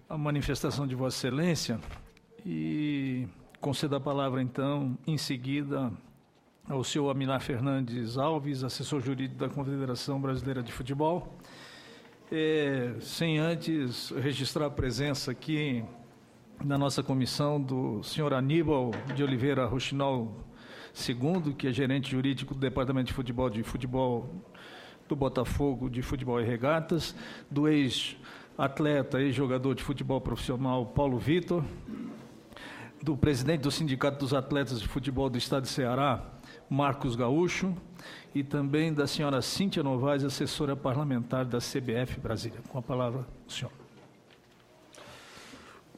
a manifestação de Vossa Excelência e concedo a palavra, então, em seguida, ao senhor Amilar Fernandes Alves, assessor jurídico da Confederação Brasileira de Futebol. Sem antes registrar a presença aqui na nossa comissão do senhor Aníbal de Oliveira Rochinol II, que é gerente jurídico do Departamento de Futebol do Botafogo de Futebol e Regatas, do ex-atleta, ex-jogador de futebol profissional Paulo Vitor, do presidente do Sindicato dos Atletas de Futebol do Estado de Ceará, Marcos Gaúcho, e também da senhora Cíntia Novaes, assessora parlamentar da CBF Brasília. Com a palavra, o senhor.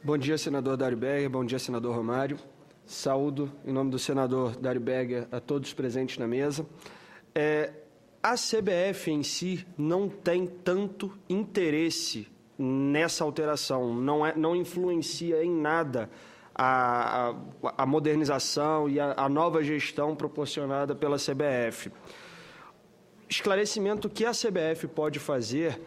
Bom dia, senador Dário Berger. Bom dia, senador Romário. Saúdo, em nome do senador Dário Berger, a todos presentes na mesa. A CBF em si não tem tanto interesse nessa alteração, não influencia em nada a modernização e a nova gestão proporcionada pela CBF. Esclarecimento que a CBF pode fazer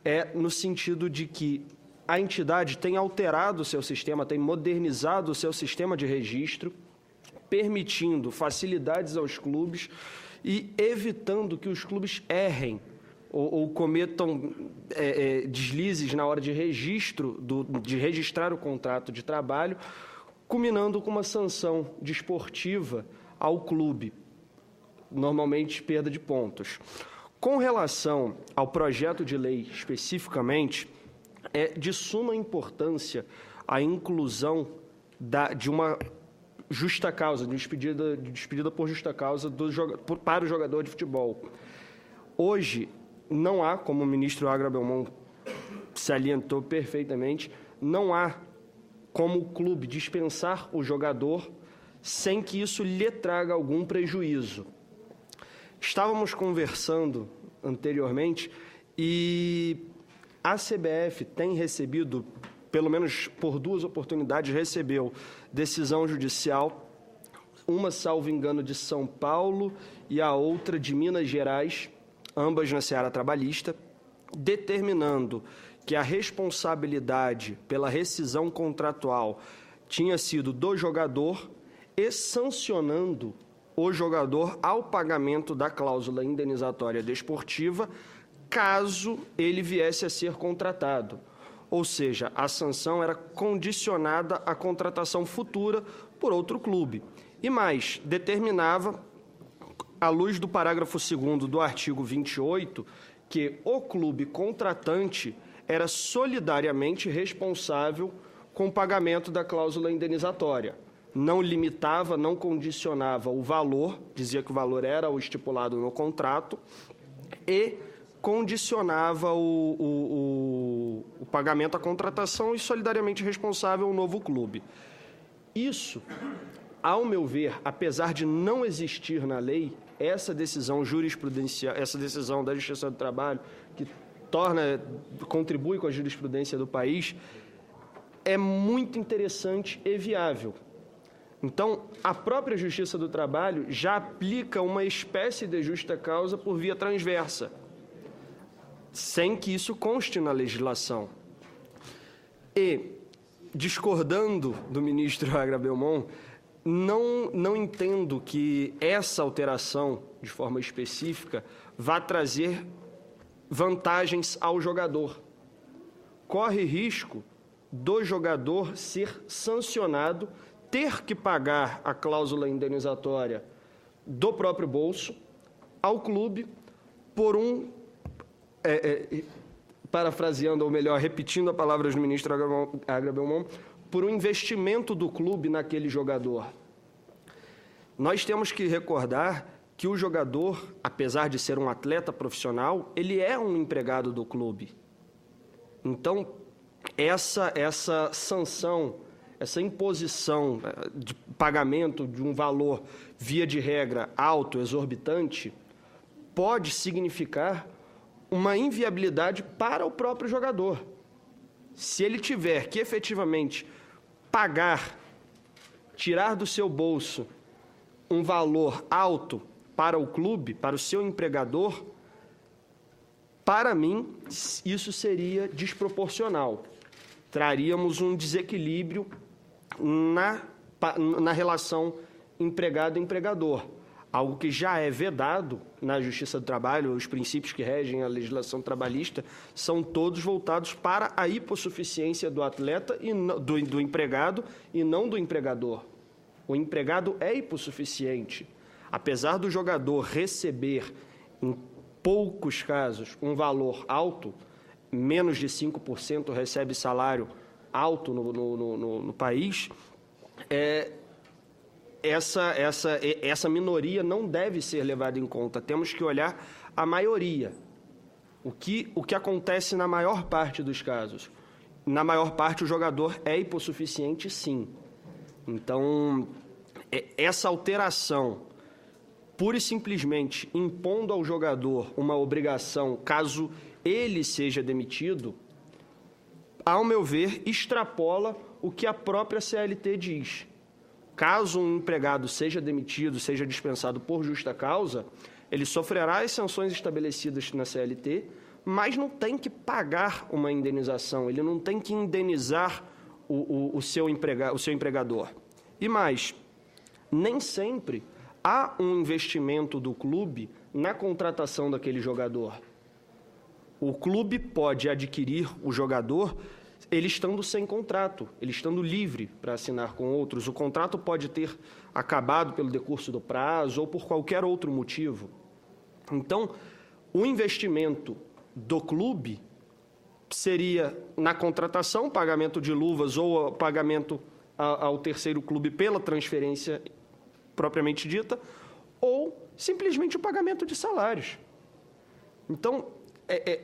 é no sentido de que a entidade tem alterado o seu sistema, tem modernizado o seu sistema de registro, permitindo facilidades aos clubes e evitando que os clubes errem ou cometam deslizes na hora de de registrar o contrato de trabalho, culminando com uma sanção desportiva ao clube, normalmente perda de pontos. Com relação ao projeto de lei especificamente, é de suma importância a inclusão de uma justa causa, de despedida por justa causa para o jogador de futebol. Hoje, não há, como o ministro Agra Belmont salientou perfeitamente, não há como o clube dispensar o jogador sem que isso lhe traga algum prejuízo. Estávamos conversando anteriormente e a CBF tem recebido, pelo menos por 2 oportunidades, recebeu decisão judicial, uma, salvo engano, de São Paulo e a outra de Minas Gerais, ambas na seara trabalhista, determinando que a responsabilidade pela rescisão contratual tinha sido do jogador e sancionando o jogador ao pagamento da cláusula indenizatória desportiva, caso ele viesse a ser contratado. Ou seja, a sanção era condicionada à contratação futura por outro clube. E mais, determinava, à luz do parágrafo 2º do artigo 28, que o clube contratante era solidariamente responsável com o pagamento da cláusula indenizatória. Não limitava, não condicionava o valor, dizia que o valor era o estipulado no contrato, e condicionava o pagamento à contratação e solidariamente responsável o novo clube. Isso, ao meu ver, apesar de não existir na lei, essa decisão jurisprudencial, essa decisão da Justiça do Trabalho, que contribui com a jurisprudência do país, é muito interessante e viável. Então, a própria Justiça do Trabalho já aplica uma espécie de justa causa por via transversa, sem que isso conste na legislação. E, discordando do ministro Agra Belmont, não entendo que essa alteração, de forma específica, vá trazer vantagens ao jogador. Corre risco do jogador ser sancionado, ter que pagar a cláusula indenizatória do próprio bolso ao clube por parafraseando, ou melhor, repetindo a palavra do ministro Agra Belmont, por um investimento do clube naquele jogador. Nós temos que recordar que o jogador, apesar de ser um atleta profissional, ele é um empregado do clube. Então, essa sanção, essa imposição de pagamento de um valor, via de regra, alto, exorbitante, pode significar uma inviabilidade para o próprio jogador. Se ele tiver que efetivamente pagar, tirar do seu bolso um valor alto para o clube, para o seu empregador, para mim, isso seria desproporcional. traríamos um desequilíbrio na relação empregado-empregador, algo que já é vedado na Justiça do Trabalho. Os princípios que regem a legislação trabalhista são todos voltados para a hipossuficiência do atleta e do empregado e não do empregador. O empregado é hipossuficiente. Apesar do jogador receber, em poucos casos, um valor alto, menos de 5% recebe salário alto no país, essa minoria não deve ser levada em conta. Temos que olhar a maioria. O que acontece na maior parte dos casos? Na maior parte, o jogador é hipossuficiente, sim. Então, essa alteração, pura e simplesmente impondo ao jogador uma obrigação, caso ele seja demitido, ao meu ver, extrapola o que a própria CLT diz. Caso um empregado seja demitido, seja dispensado por justa causa, ele sofrerá as sanções estabelecidas na CLT, mas não tem que pagar uma indenização, ele não tem que indenizar o seu empregador. E mais, nem sempre há um investimento do clube na contratação daquele jogador. O clube pode adquirir o jogador ele estando sem contrato, ele estando livre para assinar com outros. O contrato pode ter acabado pelo decurso do prazo ou por qualquer outro motivo. Então, o investimento do clube seria na contratação, pagamento de luvas ou pagamento ao terceiro clube pela transferência propriamente dita, ou simplesmente o pagamento de salários. Então,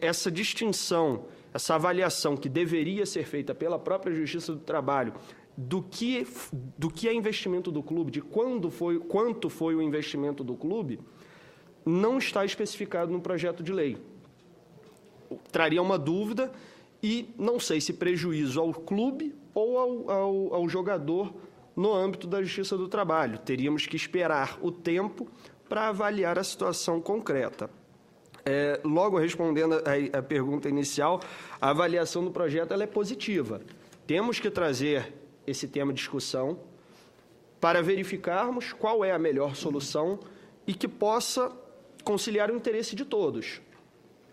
essa distinção, essa avaliação que deveria ser feita pela própria Justiça do Trabalho do que é investimento do clube, de quanto foi o investimento do clube, não está especificado no projeto de lei. Traria uma dúvida e não sei se prejuízo ao clube ou ao jogador no âmbito da Justiça do Trabalho. Teríamos que esperar o tempo para avaliar a situação concreta. Logo, respondendo à pergunta inicial, a avaliação do projeto ela é positiva. Temos que trazer esse tema de discussão para verificarmos qual é a melhor solução e que possa conciliar o interesse de todos,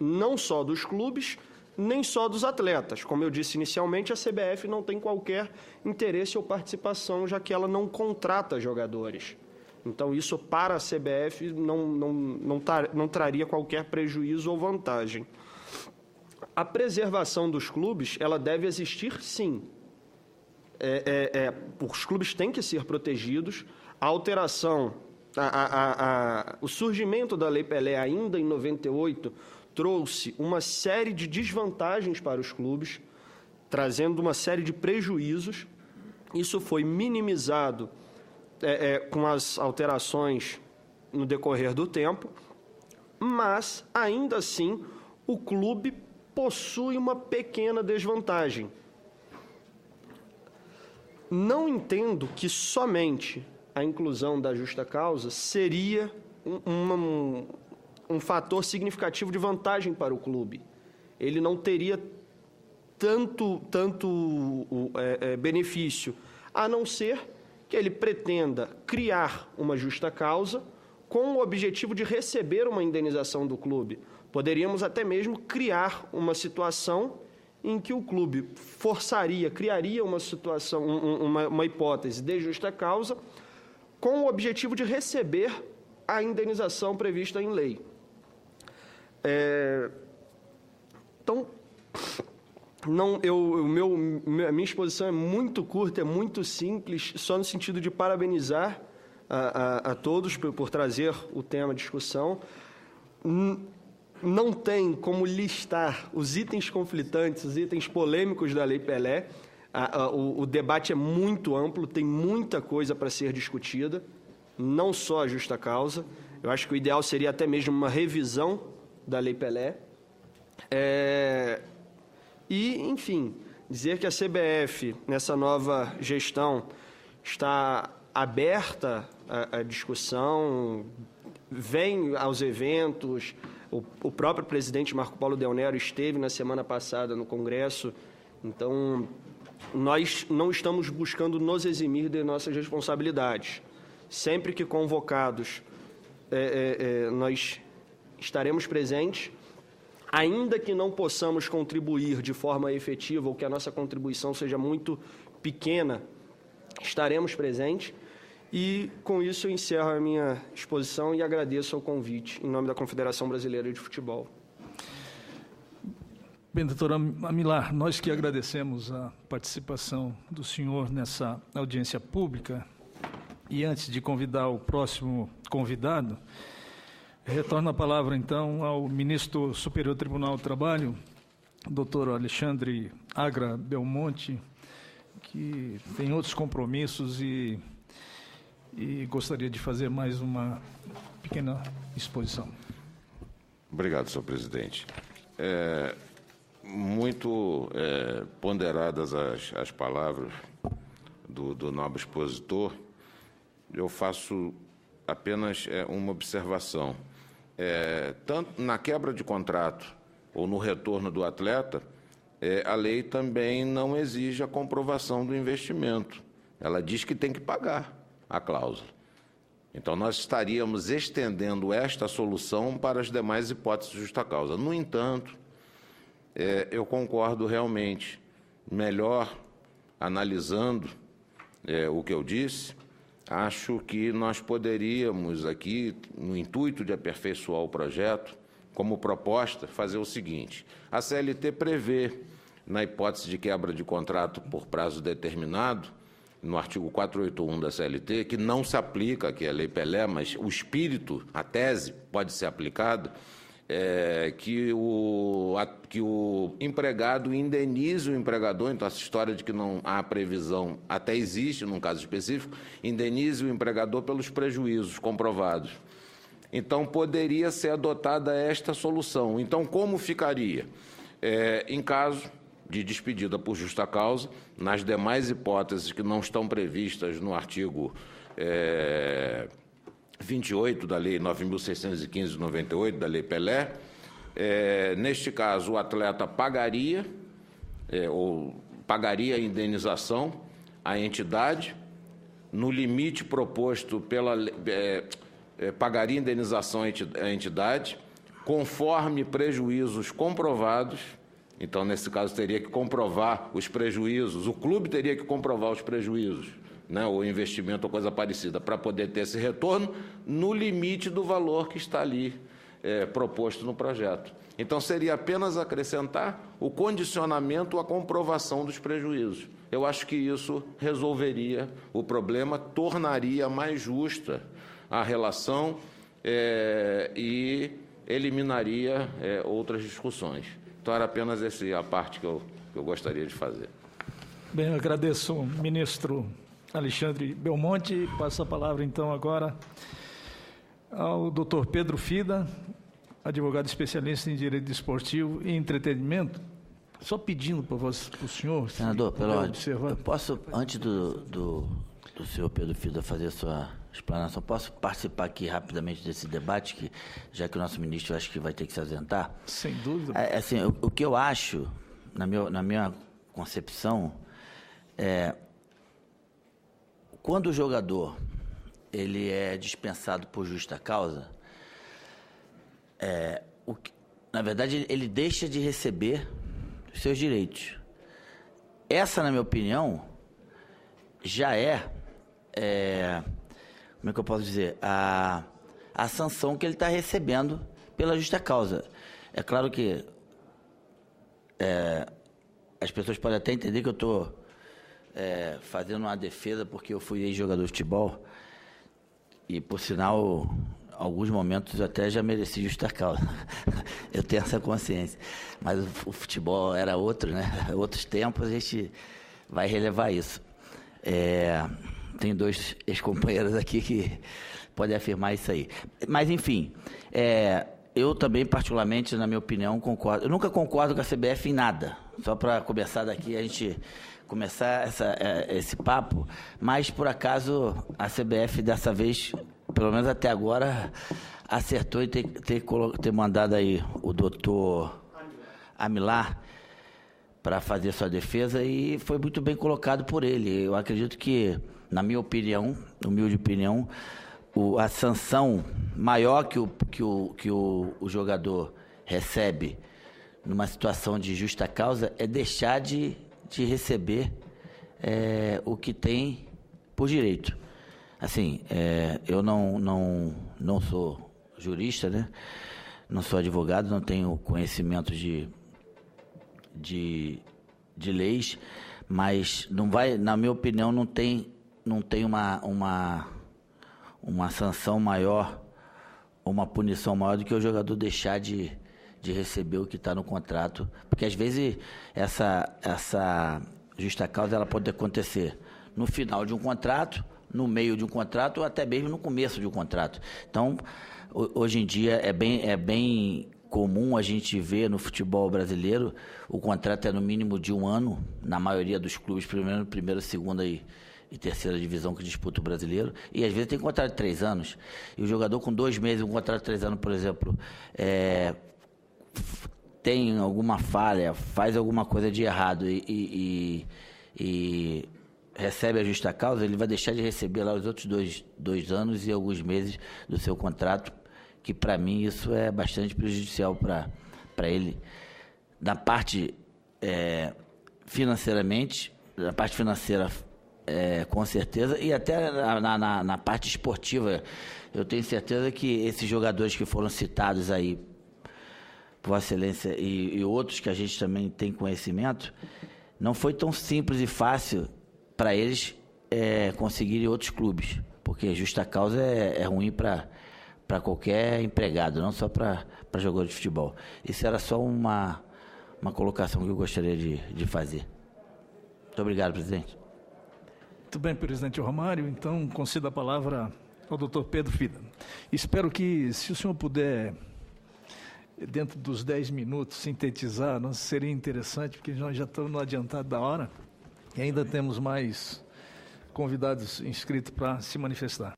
não só dos clubes, nem só dos atletas. Como eu disse inicialmente, a CBF não tem qualquer interesse ou participação, já que ela não contrata jogadores. Então, isso para a CBF não traria qualquer prejuízo ou vantagem. A preservação dos clubes, ela deve existir, sim. Os clubes têm que ser protegidos. A alteração, o surgimento da Lei Pelé ainda em 98 trouxe uma série de desvantagens para os clubes, trazendo uma série de prejuízos. Isso foi minimizado com as alterações no decorrer do tempo, mas, ainda assim, o clube possui uma pequena desvantagem. Não entendo que somente a inclusão da justa causa seria um fator significativo de vantagem para o clube. Ele não teria tanto benefício, a não ser que ele pretenda criar uma justa causa com o objetivo de receber uma indenização do clube. Poderíamos até mesmo criar uma situação em que o clube criaria uma situação, uma hipótese de justa causa com o objetivo de receber a indenização prevista em lei. Então, a minha exposição é muito curta, é muito simples, só no sentido de parabenizar a todos por trazer o tema à discussão. Não tem como listar os itens conflitantes, os itens polêmicos da Lei Pelé. O debate é muito amplo, tem muita coisa para ser discutida, não só a justa causa. Eu acho que o ideal seria até mesmo uma revisão da Lei Pelé. E, enfim, dizer que a CBF, nessa nova gestão, está aberta à discussão, vem aos eventos. O próprio presidente Marco Paulo Del Nero esteve na semana passada no Congresso, Então, nós não estamos buscando nos eximir de nossas responsabilidades. Sempre que convocados, nós estaremos presentes, ainda que não possamos contribuir de forma efetiva ou que a nossa contribuição seja muito pequena, estaremos presentes. E, com isso, eu encerro a minha exposição e agradeço o convite em nome da Confederação Brasileira de Futebol. Bem, doutor Amilar, nós que agradecemos a participação do senhor nessa audiência pública, e antes de convidar o próximo convidado, retorno a palavra, então, ao ministro Superior Tribunal do Trabalho, doutor Alexandre Agra Belmonte, que tem outros compromissos e gostaria de fazer mais uma pequena exposição. Obrigado, senhor presidente. Muito ponderadas as palavras do nobre expositor, eu faço apenas uma observação. Tanto na quebra de contrato ou no retorno do atleta, a lei também não exige a comprovação do investimento. Ela diz que tem que pagar a cláusula. Então, nós estaríamos estendendo esta solução para as demais hipóteses de justa causa. No entanto, eu concordo realmente, melhor analisando o que eu disse, acho que nós poderíamos aqui, no intuito de aperfeiçoar o projeto, como proposta, fazer o seguinte: a CLT prevê, na hipótese de quebra de contrato por prazo determinado, no artigo 481 da CLT, que não se aplica aqui a Lei Pelé, mas o espírito, a tese, pode ser aplicado, que o empregado indenize o empregador. Então, essa história de que não há previsão até existe, num caso específico, indenize o empregador pelos prejuízos comprovados. Então, poderia ser adotada esta solução. Então, como ficaria? Em caso de despedida por justa causa, nas demais hipóteses que não estão previstas no artigo 28 da Lei 9.615 de 98, da Lei Pelé, neste caso, o atleta pagaria a indenização à entidade, no limite proposto pela pagaria indenização à entidade, conforme prejuízos comprovados. Então, nesse caso, teria que comprovar os prejuízos, o clube teria que comprovar os prejuízos, né, ou investimento ou coisa parecida, para poder ter esse retorno no limite do valor que está ali proposto no projeto. Então, seria apenas acrescentar o condicionamento à comprovação dos prejuízos. Eu acho que isso resolveria o problema, tornaria mais justa a relação e eliminaria outras discussões. Então, era apenas essa a parte que eu gostaria de fazer. Bem, eu agradeço ao ministro Alexandre Belmonte. Passo a palavra, então, agora ao doutor Pedro Fida, advogado especialista em Direito Desportivo e Entretenimento. Só pedindo para o senhor... Senador, pelo observar. Eu posso, antes do senhor Pedro Fida fazer a sua explanação, posso participar aqui rapidamente desse debate, que, já que o nosso ministro acho que vai ter que se ausentar? Sem dúvida. Assim, o que eu acho, na minha concepção, quando o jogador ele é dispensado por justa causa, na verdade, ele deixa de receber os seus direitos. Essa, na minha opinião, já como é que eu posso dizer, a sanção que ele está recebendo pela justa causa. É claro que as pessoas podem até entender que eu estou fazendo uma defesa porque eu fui ex-jogador de futebol e, por sinal, alguns momentos eu até já mereci justa causa. Eu tenho essa consciência. Mas o futebol era outro, né? Outros tempos, a gente vai relevar isso. Tem dois ex-companheiros aqui que podem afirmar isso aí. Mas, enfim, eu também, particularmente, na minha opinião, concordo. Eu nunca concordo com a CBF em nada. Só para começar daqui, a gente começar esse papo. Mas, por acaso, a CBF, dessa vez, pelo menos até agora, acertou em ter mandado aí o doutor Amilar para fazer sua defesa e foi muito bem colocado por ele. Eu acredito que, na minha opinião, humilde opinião, a sanção maior que o jogador recebe numa situação de justa causa é deixar de receber o que tem por direito. Assim, eu não sou jurista, né? Não sou advogado, não tenho conhecimento de leis, mas não vai, na minha opinião, não tem uma sanção maior, uma punição maior do que o jogador deixar de receber o que está no contrato, porque às vezes essa justa causa ela pode acontecer no final de um contrato, no meio de um contrato ou até mesmo no começo de um contrato. Então, hoje em dia é bem comum a gente ver no futebol brasileiro o contrato é no mínimo de 1 ano, na maioria dos clubes, primeira, segunda e terceira divisão que disputa o brasileiro, e às vezes tem contrato de 3 anos. E o jogador com 2 meses, um contrato de 3 anos, por exemplo, tem alguma falha, faz alguma coisa de errado e recebe a justa causa, ele vai deixar de receber lá os outros dois anos e alguns meses do seu contrato, que para mim isso é bastante prejudicial para ele. Da parte financeiramente, da parte financeira com certeza, e até na parte esportiva, eu tenho certeza que esses jogadores que foram citados aí, Vossa Excelência, e outros que a gente também tem conhecimento, não foi tão simples e fácil para eles conseguirem outros clubes, porque justa causa é ruim para qualquer empregado, não só para jogador de futebol. Isso era só uma colocação que eu gostaria de fazer. Muito obrigado, presidente. Muito bem, presidente Romário. Então, conceda a palavra ao doutor Pedro Fida. Espero que, se o senhor puder, dentro dos 10 minutos, sintetizar, não seria interessante, porque nós já estamos no adiantado da hora e ainda temos mais convidados inscritos para se manifestar.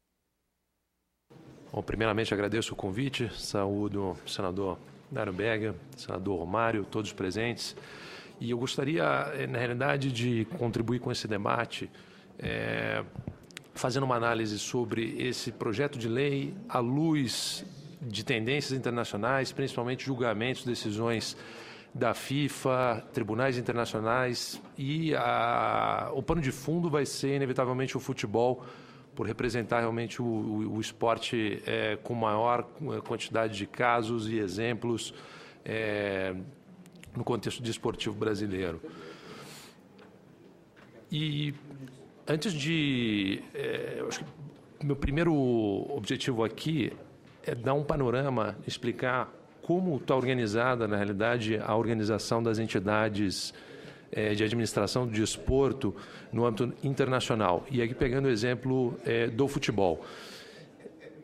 Bom, primeiramente agradeço o convite, saúdo o senador Dário Berger, senador Romário, todos presentes. E eu gostaria, na realidade, de contribuir com esse debate, fazendo uma análise sobre esse projeto de lei à luz de tendências internacionais, principalmente julgamentos, decisões da FIFA, tribunais internacionais, e o pano de fundo vai ser, inevitavelmente, o futebol, por representar realmente o esporte com maior quantidade de casos e exemplos no contexto desportivo brasileiro. E antes de... acho que meu primeiro objetivo aqui é dar um panorama, explicar como está organizada, na realidade, a organização das entidades de administração do desporto no âmbito internacional. E aqui pegando o exemplo do futebol.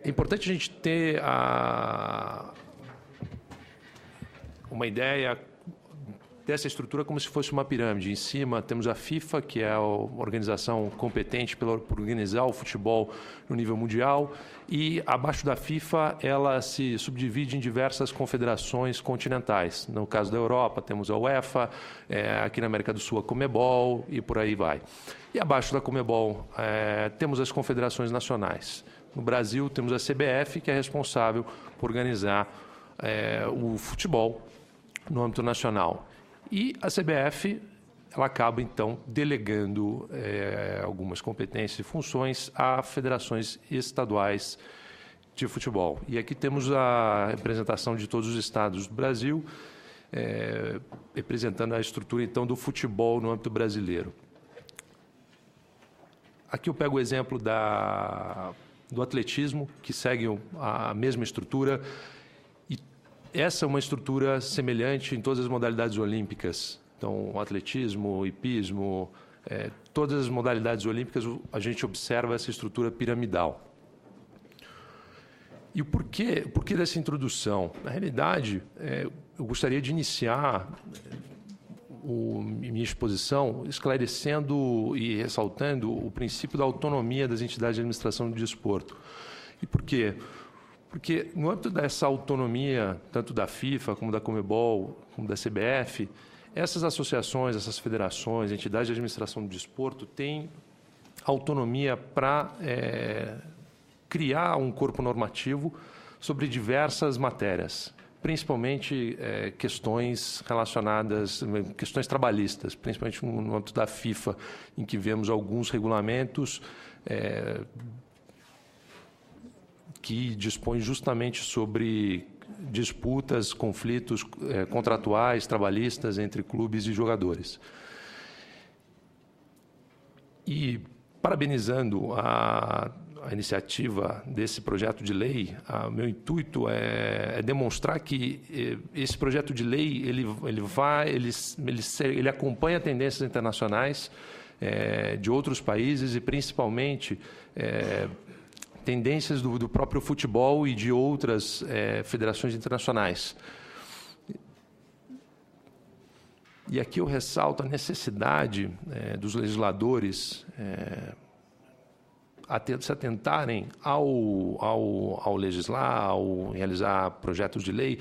É importante a gente ter uma ideia dessa estrutura como se fosse uma pirâmide. Em cima temos a FIFA, que é a organização competente por organizar o futebol no nível mundial, e abaixo da FIFA ela se subdivide em diversas confederações continentais. No caso da Europa temos a UEFA, aqui na América do Sul a Comebol e por aí vai. E abaixo da Comebol temos as confederações nacionais. No Brasil temos a CBF, que é responsável por organizar o futebol no âmbito nacional. E a CBF, ela acaba, então, delegando algumas competências e funções a federações estaduais de futebol. E aqui temos a representação de todos os estados do Brasil, representando a estrutura, então, do futebol no âmbito brasileiro. Aqui eu pego o exemplo do atletismo, que segue a mesma estrutura. Essa é uma estrutura semelhante em todas as modalidades olímpicas. Então, atletismo, hipismo, todas as modalidades olímpicas, a gente observa essa estrutura piramidal. E o porquê dessa introdução? Na realidade, eu gostaria de iniciar minha exposição esclarecendo e ressaltando o princípio da autonomia das entidades de administração do desporto. E por quê? Porque no âmbito dessa autonomia, tanto da FIFA, como da Comebol, como da CBF, essas associações, essas federações, entidades de administração do desporto têm autonomia para criar um corpo normativo sobre diversas matérias, principalmente questões relacionadas, questões trabalhistas, principalmente no âmbito da FIFA, em que vemos alguns regulamentos que dispõem justamente sobre disputas, conflitos contratuais, trabalhistas entre clubes e jogadores. E, parabenizando a iniciativa desse projeto de lei, meu intuito é demonstrar que esse projeto de lei ele acompanha tendências internacionais de outros países e, principalmente, tendências do próprio futebol e de outras federações internacionais. E aqui eu ressalto a necessidade dos legisladores se atentarem ao legislar, ao realizar projetos de lei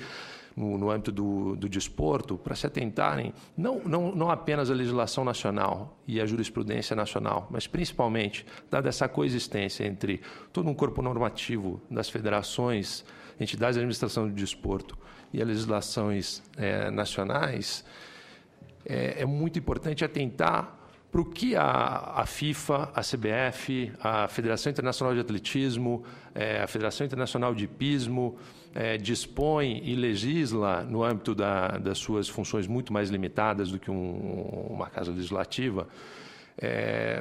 no âmbito do desporto, para se atentarem não apenas à legislação nacional e à jurisprudência nacional, mas principalmente, dada essa coexistência entre todo um corpo normativo das federações, entidades de administração do desporto e as legislações nacionais, é muito importante atentar para o que a FIFA, a CBF, a Federação Internacional de Atletismo, a Federação Internacional de Hipismo dispõe e legisla no âmbito das suas funções muito mais limitadas do que uma casa legislativa,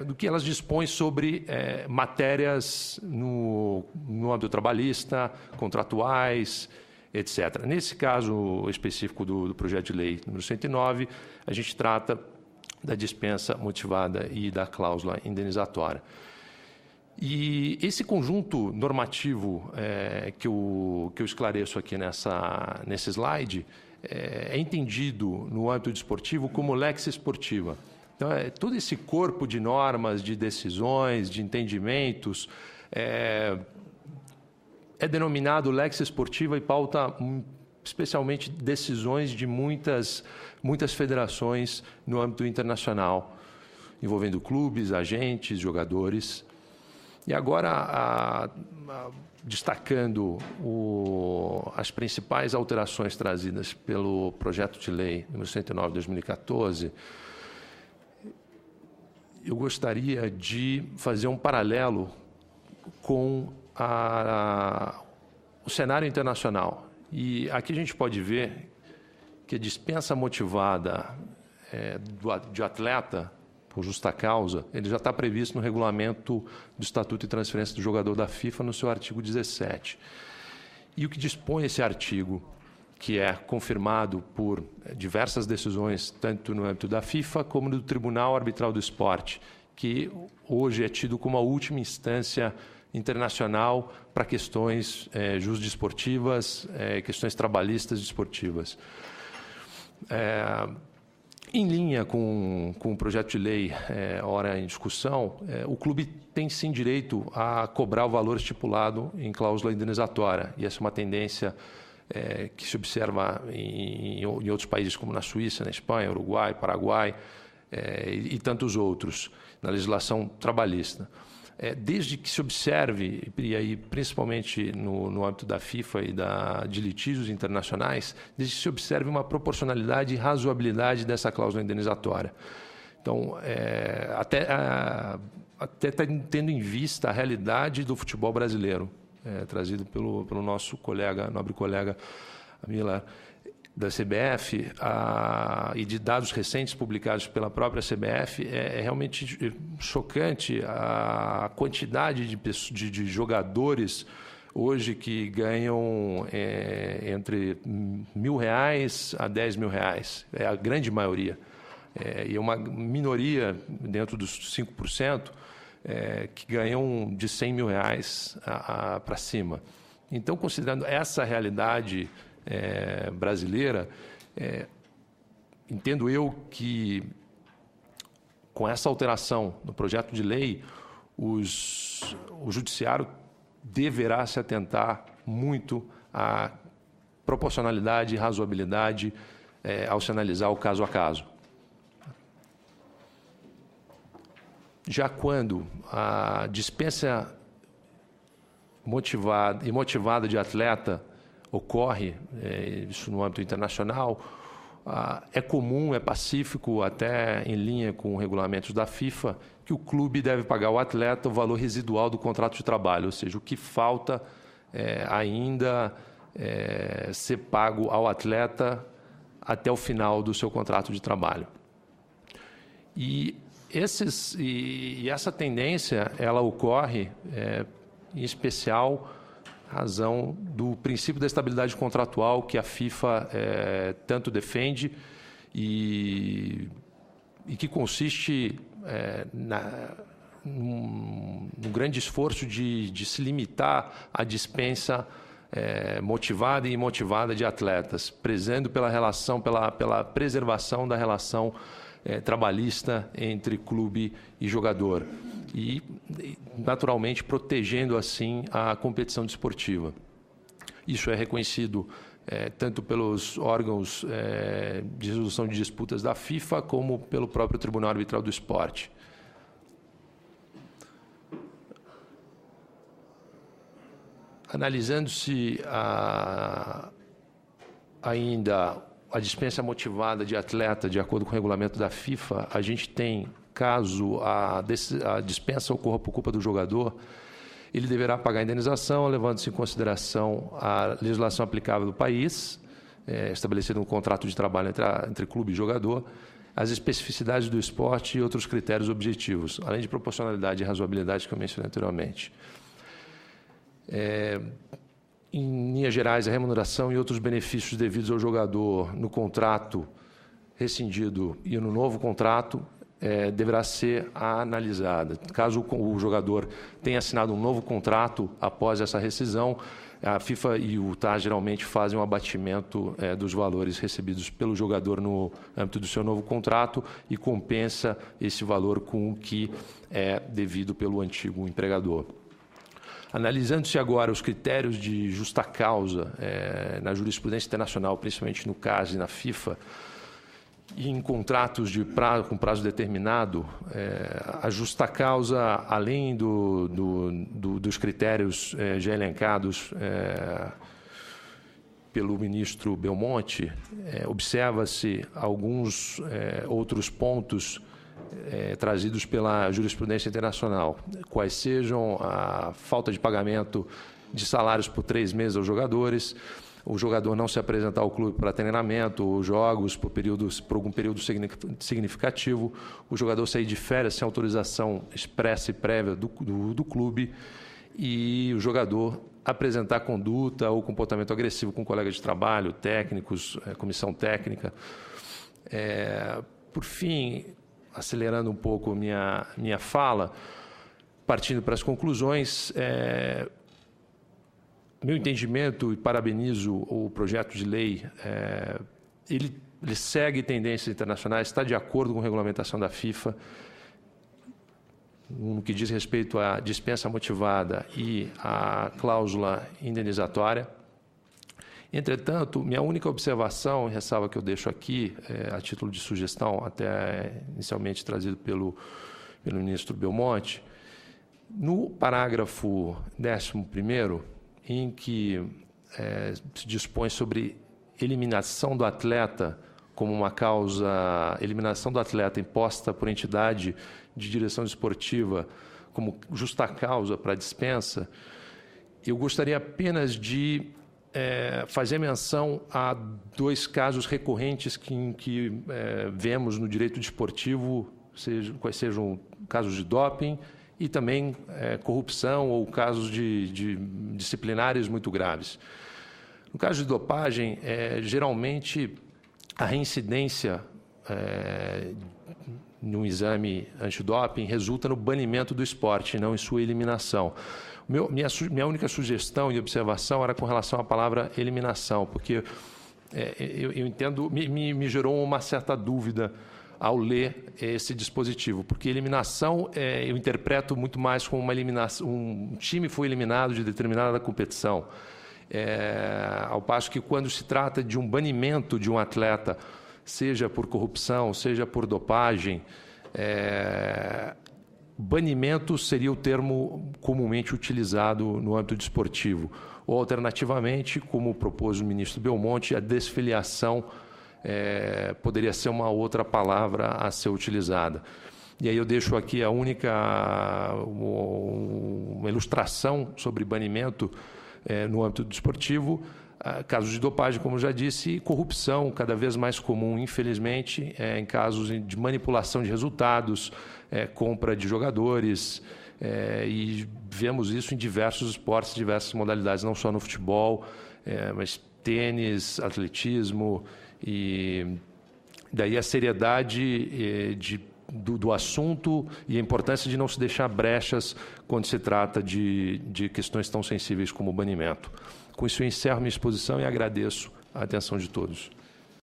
do que elas dispõem sobre matérias no âmbito trabalhista, contratuais, etc. Nesse caso específico do projeto de lei número 109, a gente trata da dispensa motivada e da cláusula indenizatória. E esse conjunto normativo que eu esclareço aqui nesse slide é entendido no âmbito desportivo como lex esportiva. Então, todo esse corpo de normas, de decisões, de entendimentos é denominado lex esportiva e pauta especialmente decisões de muitas federações no âmbito internacional, envolvendo clubes, agentes, jogadores. E agora, destacando as principais alterações trazidas pelo projeto de lei número 109 de 2014, eu gostaria de fazer um paralelo com o cenário internacional. E aqui a gente pode ver que a dispensa motivada de atleta, por justa causa, ele já está previsto no regulamento do Estatuto de Transferência do Jogador da FIFA, no seu artigo 17. E o que dispõe esse artigo, que é confirmado por diversas decisões, tanto no âmbito da FIFA como do Tribunal Arbitral do Esporte, que hoje é tido como a última instância internacional para questões jusdesportivas, questões trabalhistas desportivas. Em linha com o projeto de lei ora em discussão, o clube tem sim direito a cobrar o valor estipulado em cláusula indenizatória, e essa é uma tendência que se observa em outros países como na Suíça, na Espanha, Uruguai, Paraguai e tantos outros, na legislação trabalhista. Desde que se observe, e aí principalmente no âmbito da FIFA e de litígios internacionais, desde que se observe uma proporcionalidade e razoabilidade dessa cláusula indenizatória. Então, até tendo em vista a realidade do futebol brasileiro, trazido pelo nosso nobre colega Miller, da CBF, e de dados recentes publicados pela própria CBF, é realmente chocante a quantidade de jogadores hoje que ganham entre R$1.000 a R$10.000. É a grande maioria. E é uma minoria, dentro dos 5%, que ganham de R$100.000 para cima. Então, considerando essa realidade brasileira, entendo eu que, com essa alteração no projeto de lei, o judiciário deverá se atentar muito à proporcionalidade e razoabilidade ao se analisar o caso a caso. Já quando a dispensa motivada de atleta ocorre, isso no âmbito internacional, é comum, é pacífico, até em linha com regulamentos da FIFA, que o clube deve pagar ao atleta o valor residual do contrato de trabalho, ou seja, o que falta ainda ser pago ao atleta até o final do seu contrato de trabalho. E essa tendência, ela ocorre, em especial, razão do princípio da estabilidade contratual que a FIFA tanto defende e que consiste num grande esforço de se limitar à dispensa motivada e imotivada de atletas, prezando pela relação, pela preservação da relação trabalhista entre clube e jogador e, naturalmente, protegendo assim a competição desportiva. Isso é reconhecido tanto pelos órgãos de resolução de disputas da FIFA como pelo próprio Tribunal Arbitral do Esporte. Analisando-se ainda a dispensa motivada de atleta, de acordo com o regulamento da FIFA, a gente tem, caso a dispensa ocorra por culpa do jogador, ele deverá pagar a indenização, levando-se em consideração a legislação aplicável do país, estabelecida no contrato de trabalho entre clube e jogador, as especificidades do esporte e outros critérios objetivos, além de proporcionalidade e razoabilidade que eu mencionei anteriormente. Em linhas gerais, a remuneração e outros benefícios devidos ao jogador no contrato rescindido e no novo contrato deverá ser analisada. Caso o jogador tenha assinado um novo contrato após essa rescisão, a FIFA e o TAS geralmente fazem um abatimento dos valores recebidos pelo jogador no âmbito do seu novo contrato e compensa esse valor com o que é devido pelo antigo empregador. Analisando-se agora os critérios de justa causa na jurisprudência internacional, principalmente no CAS e na FIFA, e em contratos com prazo determinado, a justa causa, além dos critérios já elencados pelo ministro Belmonte, observa-se alguns outros pontos trazidos pela jurisprudência internacional, quais sejam a falta de pagamento de salários por 3 meses aos jogadores, o jogador não se apresentar ao clube para treinamento ou jogos por algum período significativo, o jogador sair de férias sem autorização expressa e prévia do clube e o jogador apresentar conduta ou comportamento agressivo com colegas de trabalho, técnicos, comissão técnica. Por fim, acelerando um pouco minha fala, partindo para as conclusões, meu entendimento, e parabenizo o projeto de lei, ele segue tendências internacionais, está de acordo com a regulamentação da FIFA, no que diz respeito à dispensa motivada e à cláusula indenizatória. Entretanto, minha única observação, e ressalva que eu deixo aqui, a título de sugestão, até inicialmente trazido pelo ministro Belmonte, no parágrafo 11º, em que se dispõe sobre eliminação do atleta como uma causa, eliminação do atleta imposta por entidade de direção esportiva como justa causa para a dispensa, eu gostaria apenas de fazer menção a 2 casos recorrentes que vemos no direito desportivo, quais sejam casos de doping e também corrupção ou casos de disciplinares muito graves. No caso de dopagem, geralmente a reincidência no exame antidoping resulta no banimento do esporte, não em sua eliminação. Minha única sugestão e observação era com relação à palavra eliminação, porque eu entendo, me gerou uma certa dúvida ao ler esse dispositivo, porque eliminação eu interpreto muito mais como uma eliminação, um time foi eliminado de determinada competição. Ao passo que, quando se trata de um banimento de um atleta, seja por corrupção, seja por dopagem, banimento seria o termo comumente utilizado no âmbito desportivo. Ou, alternativamente, como propôs o ministro Belmonte, a desfiliação poderia ser uma outra palavra a ser utilizada. E aí eu deixo aqui uma ilustração sobre banimento no âmbito desportivo. Casos de dopagem, como já disse, e corrupção, cada vez mais comum, infelizmente, em casos de manipulação de resultados, compra de jogadores, e vemos isso em diversos esportes, diversas modalidades, não só no futebol, mas tênis, atletismo, e daí a seriedade do assunto e a importância de não se deixar brechas quando se trata de questões tão sensíveis como o banimento. Com isso, eu encerro minha exposição e agradeço a atenção de todos.